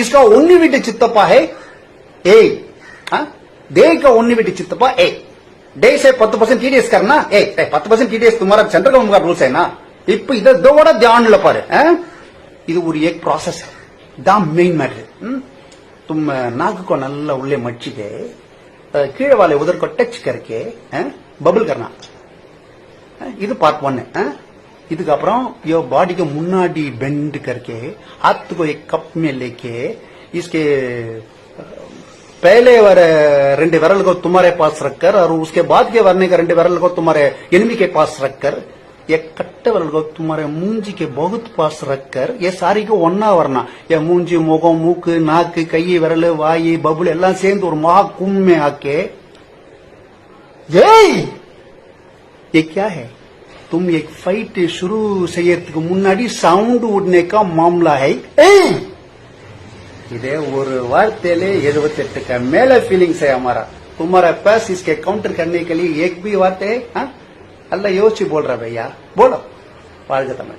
इसका उन्नी वीटी चित्तप्पा है ए, दे का उन्नी वीटी चित्तप्पा ए, डे से 10% TDS करना ए, 10% TDS तुम्हारा सेंट्रल गवर्नमेंट का रूल्स है ना. இப்ப இத இதோட தியான்ல பாரு. இது ஒரு एक प्रोसेस है. The main matter. तुम नाक को नल्ला उल्ले मच्छी के कीड़े वाले उधर को टच करके बबल करना. இது பார்ட் 1. இதுக்கு அப்புறம் यो बॉडी के मुन्नाडी बेंड करके हाथ को एक कप में लेके इसके पहले वर रेंडे विरल को तुम्हारे पास रखकर और उसके बाद के वरने का रेंडे विरल को तुम्हारे एनिमी के पास रखकर एक कट्टे विरल को तुम्हारे मूंजी के बहुत पास रखकर ये सारी को ஒண்ணா वरना ये मूंजी मुखम मूक नाक कई विरल वाई बबुल எல்லாம் சேர்ந்து ஒரு महा कुंभ में आके ये क्या है तुम एक फाइट शुरू செய்யறதுக்கு முன்னாடி சவுண்ட் उड़ने का मामला है. இதே ஒரு வார்த்தையிலே 78 का मेला फीलिंग्स है हमारा. तुम्हारा पास इसके काउंटर करने के लिए एक भी बात है? अल्लाह योची बोल रहा भैया, बोलो. வாழ்க தமிழ்.